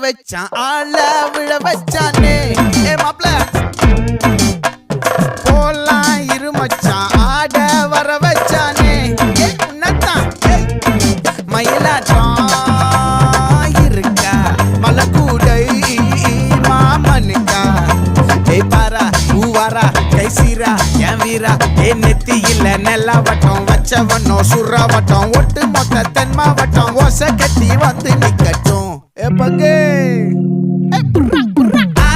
வச்சான் ஆள விழ வச்சானே ஏ மாப்ள போலாம் இருமச்சான் ஆட வர வச்சானே ஏ உன்னதான் மயிலாட்டம் இருக்கா மலக்கூடை மாமனுக்கா ஏ பாரா ஊவாரா கைசீரா என் வீரா ஏ நெத்தி இல்ல நெல்லாவட்டம் வச்சவனும் சுறாவட்டம் ஒட்டு மொத்த தென் மாவட்டம் ஓசை கட்டி வந்து நிக்கட்டும் ஏ பங்கே